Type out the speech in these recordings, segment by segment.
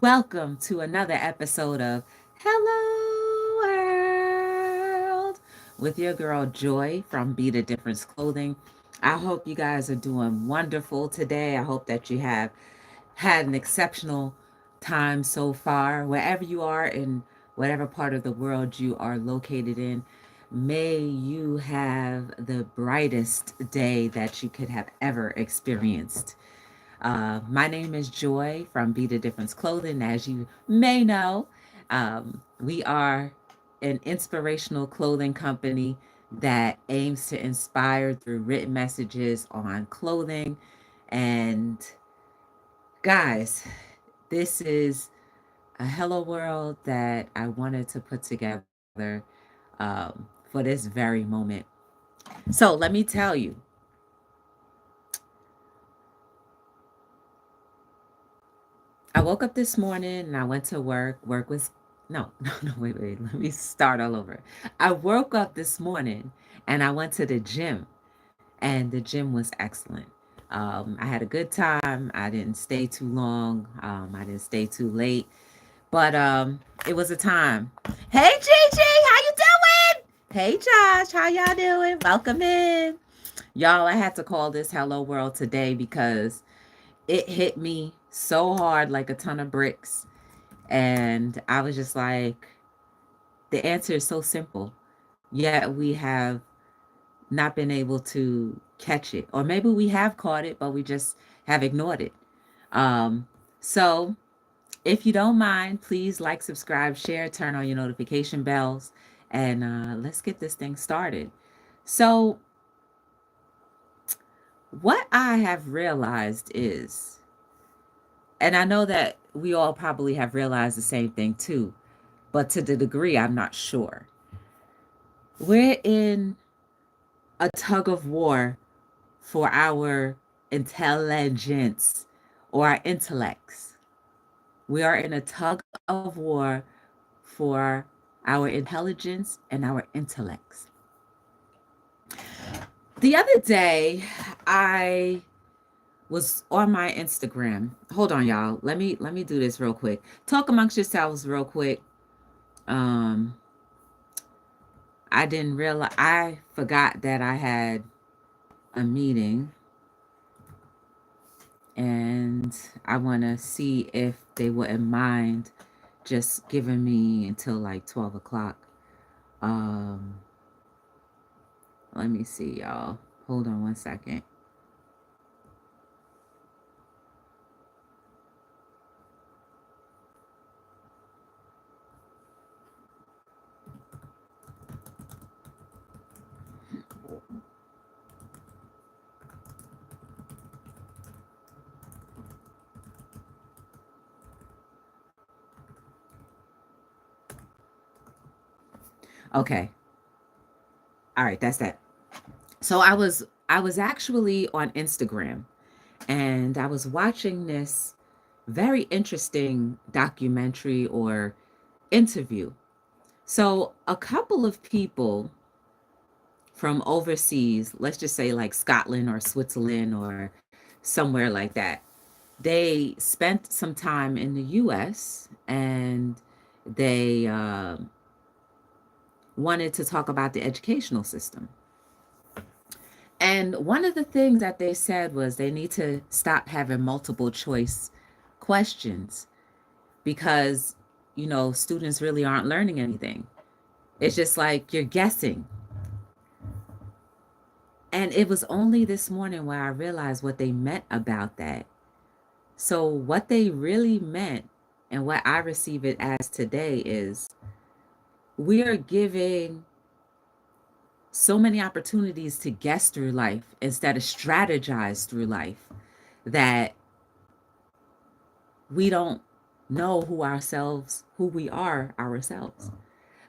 Welcome to another episode of Hello World with your girl Joy from Be the Difference Clothing. I hope you guys are doing wonderful today. I hope that you have had an exceptional time so far, wherever you are in whatever part of the world you are located in. May you have the brightest day that you could have ever experienced. My name is Joy from Be the Difference Clothing. As you may know, we are an inspirational clothing company that aims to inspire through written messages on clothing. And guys, this is a hello world that I wanted to put together for this very moment. So let me tell you, I woke up this morning and I went to work. Work was no, no, wait. Let me start all over. I woke up this morning and I went to the gym, and the gym was excellent. I had a good time. I didn't stay too long. I didn't stay too late, but it was a time. Hey, Gigi, how you doing? Hey, Josh, how y'all doing? Welcome in, y'all. I had to call this Hello World today because it hit me so hard like a ton of bricks. And I was just like, the answer is so simple. Yet we have not been able to catch it. Or maybe we have caught it, but we just have ignored it. Um, so if you don't mind, please like, subscribe, share, turn on your notification bells, and let's get this thing started. So, what I have realized is, and I know that we all probably have realized the same thing too, but to the degree I'm not sure. We're in a tug of war for our intelligence or our intellects. We are in a tug of war for our intelligence and our intellects. The other day, I was on my Instagram. Hold on, y'all. Let me do this real quick. Talk amongst yourselves real quick. Um, I didn't realize I forgot that I had a meeting, and I want to see if they wouldn't mind just giving me until like 12 o'clock. Um, Let me see, y'all. Hold on one second. Okay. All right, that's that. So I was actually on Instagram, and I was watching this very interesting documentary or interview. So a couple of people from overseas, let's just say like Scotland or Switzerland or somewhere like that, they spent some time in the US, and they wanted to talk about the educational system. And one of the things that they said was they need to stop having multiple choice questions because, students really aren't learning anything. It's just like you're guessing. And it was only this morning where I realized what they meant about that. So, what they really meant and what I receive it as today is we are giving so many opportunities to guess through life instead of strategize through life that we don't know who we are ourselves.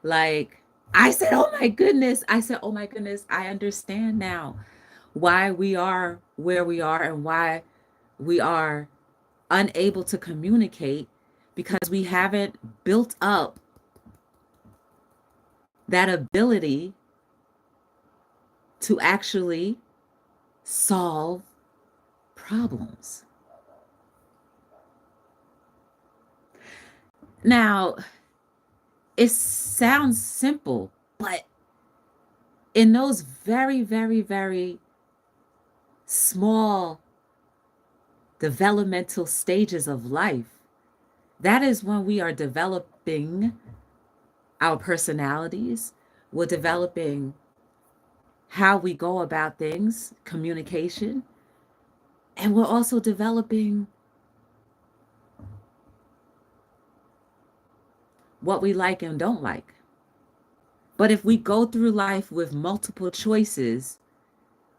Like, I said, oh my goodness. I said, oh my goodness. I understand now why we are where we are and why we are unable to communicate because we haven't built up that ability to actually solve problems. Now, it sounds simple, but in those very, very, very small developmental stages of life, that is when we are developing our personalities. We're developing how we go about things, communication, and we're also developing what we like and don't like. But if we go through life with multiple choices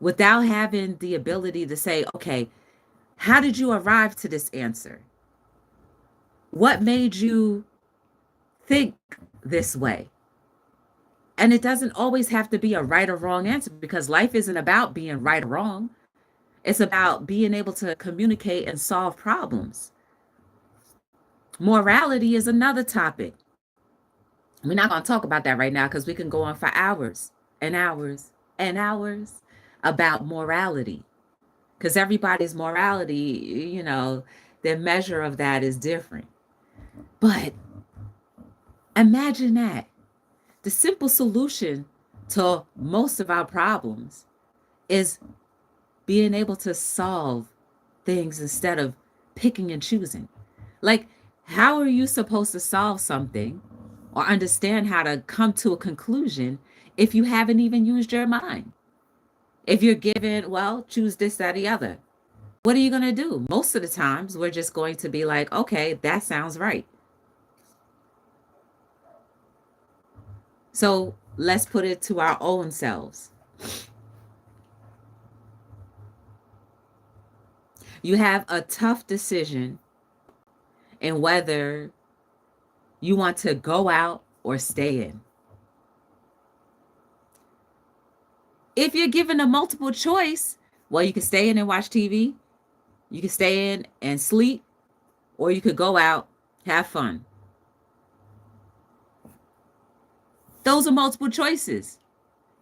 without having the ability to say, okay, how did you arrive to this answer? What made you think this way? And it doesn't always have to be a right or wrong answer, because life isn't about being right or wrong. It's about being able to communicate and solve problems. Morality is another topic. We're not going to talk about that right now because we can go on for hours and hours and hours about morality, because everybody's morality, their measure of that is different. But imagine that the simple solution to most of our problems is being able to solve things instead of picking and choosing. Like, how are you supposed to solve something or understand how to come to a conclusion if you haven't even used your mind? If you're given, well, choose this, that, the other, what are you going to do? Most of the times, we're just going to be like, okay, that sounds right. So let's put it to our own selves. You have a tough decision in whether you want to go out or stay in. If you're given a multiple choice, well, you can stay in and watch TV, you can stay in and sleep, or you could go out, have fun. Those are multiple choices.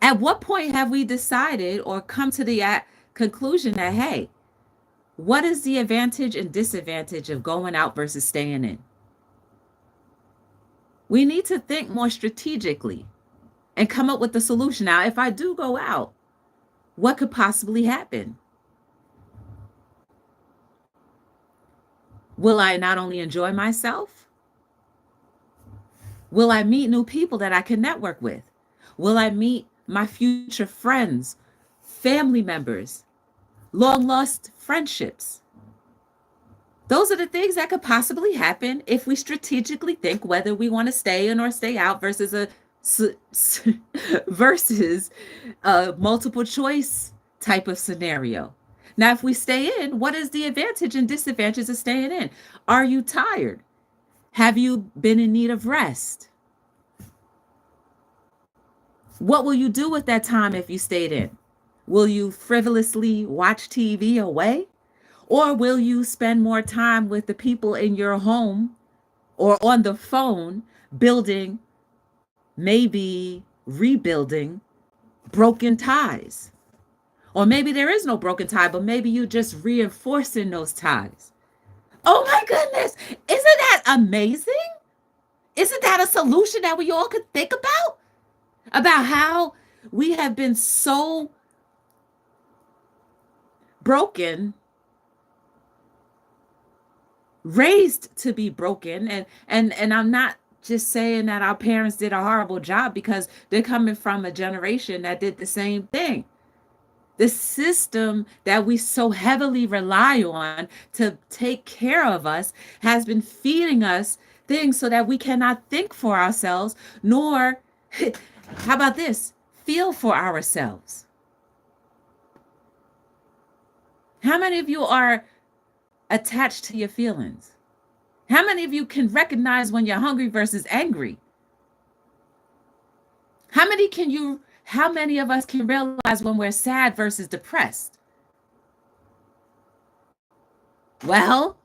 At what point have we decided or come to the conclusion that, hey, what is the advantage and disadvantage of going out versus staying in? We need to think more strategically and come up with the solution. Now, if I do go out, what could possibly happen? Will I not only enjoy myself? Will I meet new people that I can network with? Will I meet my future friends, family members, long lost friendships? Those are the things that could possibly happen if we strategically think whether we want to stay in or stay out versus a multiple choice type of scenario. Now, if we stay in, what is the advantage and disadvantage of staying in? Are you tired? Have you been in need of rest? What will you do with that time if you stayed in? Will you frivolously watch TV away? Or will you spend more time with the people in your home or on the phone, building, maybe rebuilding broken ties? Or maybe there is no broken tie, but maybe you just reinforcing those ties. Oh my goodness. Isn't that amazing? Isn't that a solution that we all could think about? About how we have been so broken, raised to be broken. And I'm not just saying that our parents did a horrible job, because they're coming from a generation that did the same thing. The system that we so heavily rely on to take care of us has been feeding us things so that we cannot think for ourselves, nor, how about this, feel for ourselves. How many of you are attached to your feelings? How many of you can recognize when you're hungry versus angry? How many of us can realize when we're sad versus depressed? Well,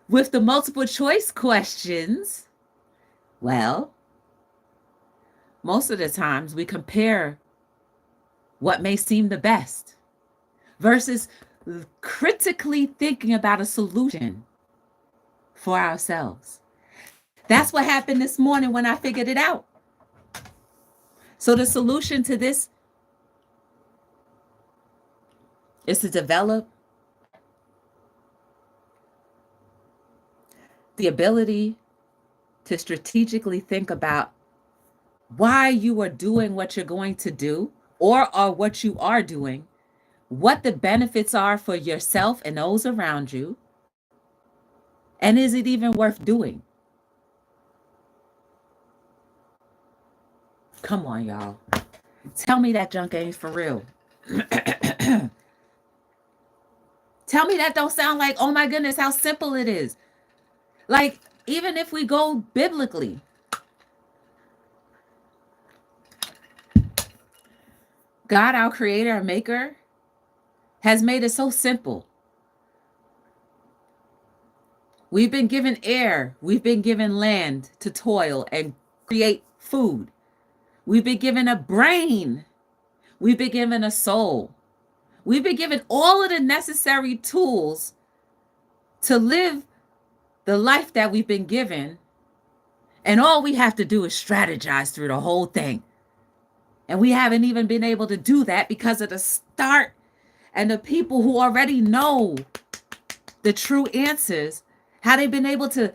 with the multiple choice questions, well, most of the times we compare what may seem the best versus critically thinking about a solution for ourselves. That's what happened this morning when I figured it out. So the solution to this is to develop the ability to strategically think about why you are doing what you're going to do, or what you are doing, what the benefits are for yourself and those around you, and is it even worth doing? Come on, y'all. Tell me that junk ain't for real. Tell me that don't sound like, oh my goodness, how simple it is. Like, even if we go biblically, God, our creator and maker, has made it so simple. We've been given air. We've been given land to toil and create food. We've been given a brain. We've been given a soul. We've been given all of the necessary tools to live the life that we've been given. And all we have to do is strategize through the whole thing. And we haven't even been able to do that because of the start and the people who already know the true answers, how they've been able to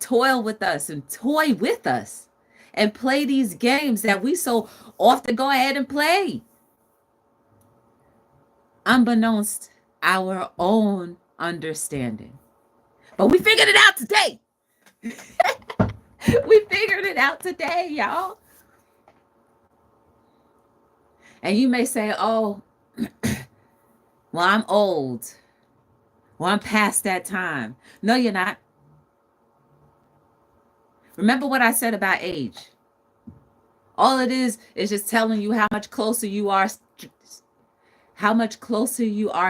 toil with us and toy with us and play these games that we so often go ahead and play, unbeknownst our own understanding. But we figured it out today. We figured it out today, y'all. And you may say, oh, well, I'm old. Well, I'm past that time. No, you're not. Remember what I said about age. All it is just telling you how much closer you are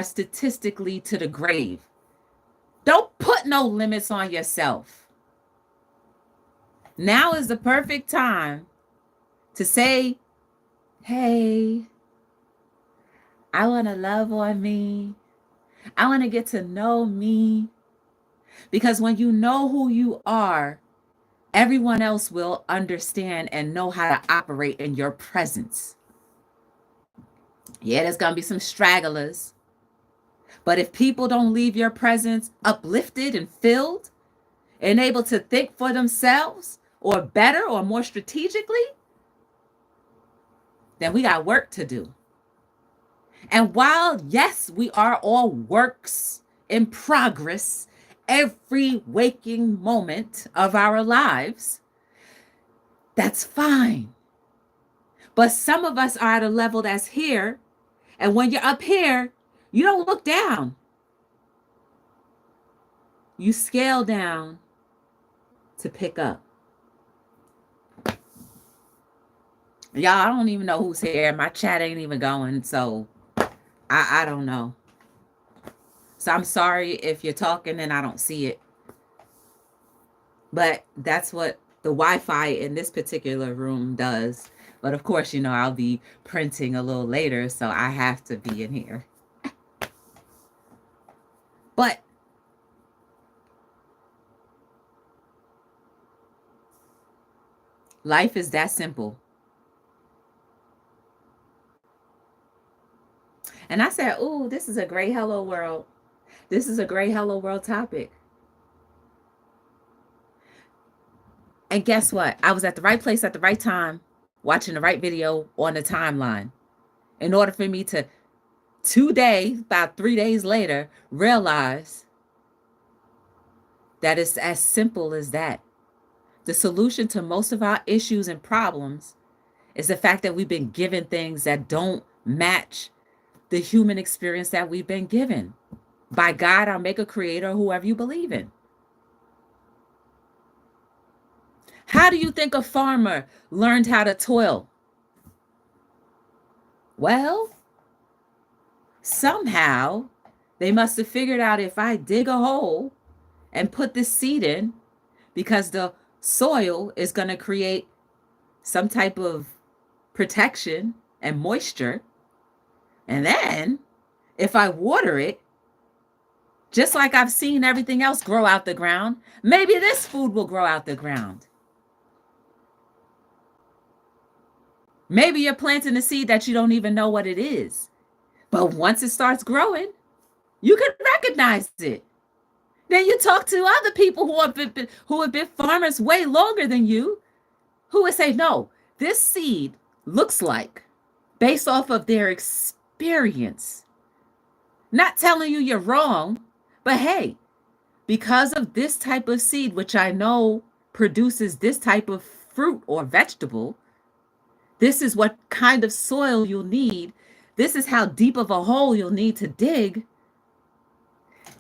statistically to the grave. Don't put no limits on yourself. Now is the perfect time to say, hey, I want to love on me. I want to get to know me. Because when you know who you are, everyone else will understand and know how to operate in your presence. Yeah, there's going to be some stragglers. But if people don't leave your presence uplifted and filled and able to think for themselves or better or more strategically, then we got work to do. And while, yes, we are all works in progress every waking moment of our lives, that's fine. But some of us are at a level that's here, and when you're up here, you don't look down. You scale down to pick up. Y'all, I don't even know who's here. My chat ain't even going, so I don't know. So I'm sorry if you're talking and I don't see it. But that's what the Wi-Fi in this particular room does. But of course, you know, I'll be printing a little later, so I have to be in here. But life is that simple. And I said, oh, this is a great Hello World. This is a great Hello World topic. And guess what? I was at the right place at the right time, watching the right video on the timeline, in order for me to today, about 3 days later, realize that it's as simple as that. The solution to most of our issues and problems is the fact that we've been given things that don't match the human experience that we've been given by God, our maker, creator, whoever you believe in. How do you think a farmer learned how to toil? Well, somehow they must have figured out, if I dig a hole and put this seed in, because the soil is going to create some type of protection and moisture. And then if I water it, Just like I've seen everything else grow out the ground, maybe this food will grow out the ground. Maybe you're planting a seed that you don't even know what it is. But once it starts growing, you can recognize it. Then you talk to other people who have been farmers way longer than you, who would say, no, this seed looks like, based off of their experience. Not telling you you're wrong, but hey, because of this type of seed, which I know produces this type of fruit or vegetable, this is what kind of soil you'll need. This is how deep of a hole you'll need to dig.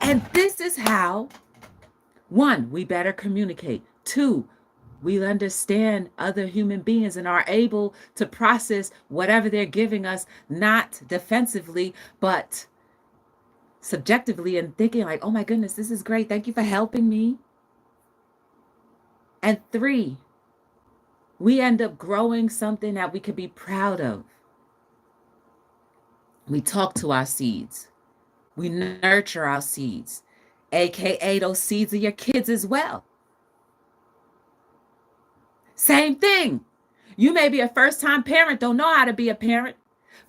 And this is how, one, we better communicate. Two, we understand other human beings and are able to process whatever they're giving us, not defensively, but subjectively, and thinking like, oh my goodness, this is great. Thank you for helping me. And three, we end up growing something that we could be proud of. We talk to our seeds. We nurture our seeds, AKA those seeds of your kids as well. Same thing. You may be a first-time parent, don't know how to be a parent,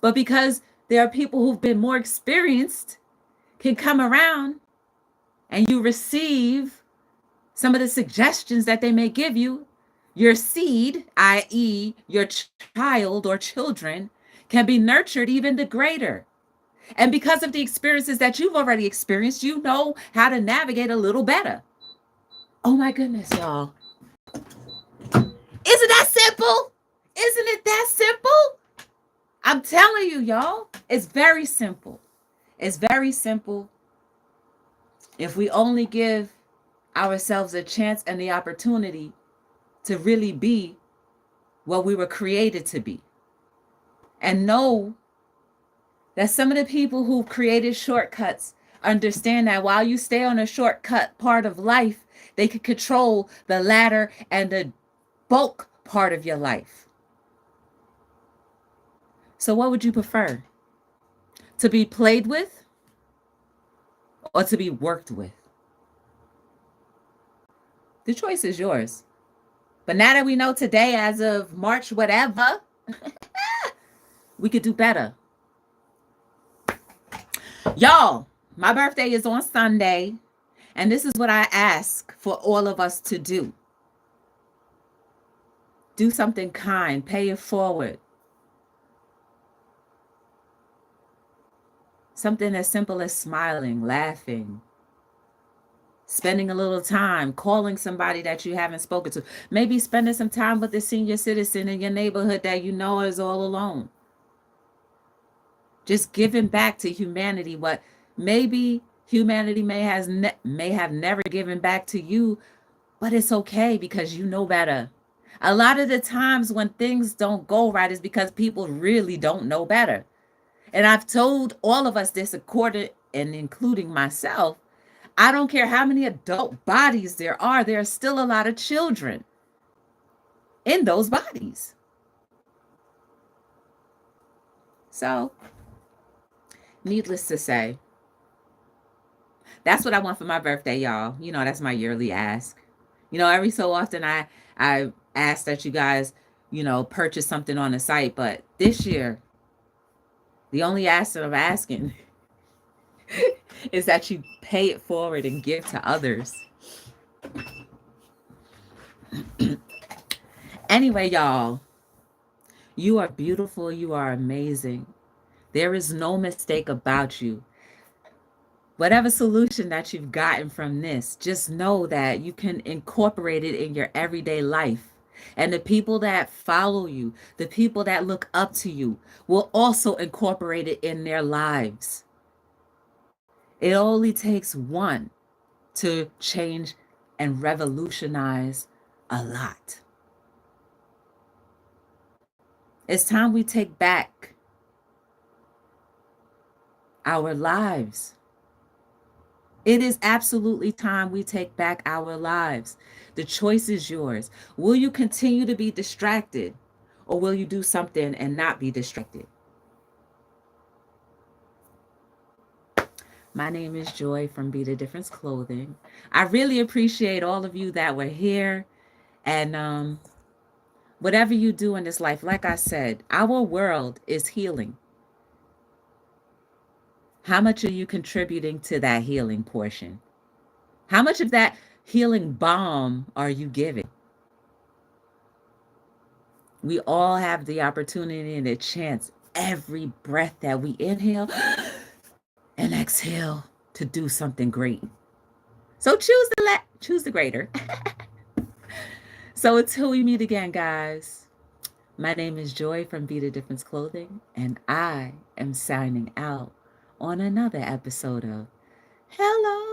but because there are people who've been more experienced, can come around and you receive some of the suggestions that they may give you. Your seed, i.e., your child or children, can be nurtured even the greater. And because of the experiences that you've already experienced, you know how to navigate a little better. Oh my goodness, y'all. Isn't that simple? Isn't it that simple? I'm telling you, y'all, it's very simple. It's very simple. If we only give ourselves a chance and the opportunity to really be what we were created to be. And know that some of the people who created shortcuts understand that while you stay on a shortcut part of life, they can control the ladder and the bulk part of your life. So what would you prefer? To be played with or to be worked with? The choice is yours. But now that we know today, as of March, whatever, we could do better. Y'all, my birthday is on Sunday, and this is what I ask for all of us to do. Do something kind, pay it forward. Something as simple as smiling, laughing, spending a little time, calling somebody that you haven't spoken to. Maybe spending some time with a senior citizen in your neighborhood that you know is all alone. Just giving back to humanity what maybe humanity may have never given back to you, but it's okay because you know better. A lot of the times when things don't go right is because people really don't know better. And I've told all of us this, according and including myself. I don't care how many adult bodies there are still a lot of children in those bodies. So, needless to say, that's what I want for my birthday, y'all. You know, that's my yearly ask. You know, every so often I ask that you guys, you know, purchase something on the site. But this year, the only ask that I'm asking is that you pay it forward and give to others. Anyway, y'all, you are beautiful. You are amazing. There is no mistake about you. Whatever solution that you've gotten from this, just know that you can incorporate it in your everyday life. And the people that follow you, the people that look up to you, will also incorporate it in their lives. It only takes one to change and revolutionize a lot. It's time we take back our lives. It is absolutely time we take back our lives. The choice is yours. Will you continue to be distracted, or will you do something and not be distracted? My name is Joy from Be the Difference Clothing. I really appreciate all of you that were here. And whatever you do in this life, like I said, our world is healing. How much are you contributing to that healing portion? How much of that healing balm are you giving? We all have the opportunity and the chance every breath that we inhale and exhale to do something great. So choose the greater. So until we meet again, guys, my name is Joy from Be the Difference Clothing, and I am signing out on another episode of Hello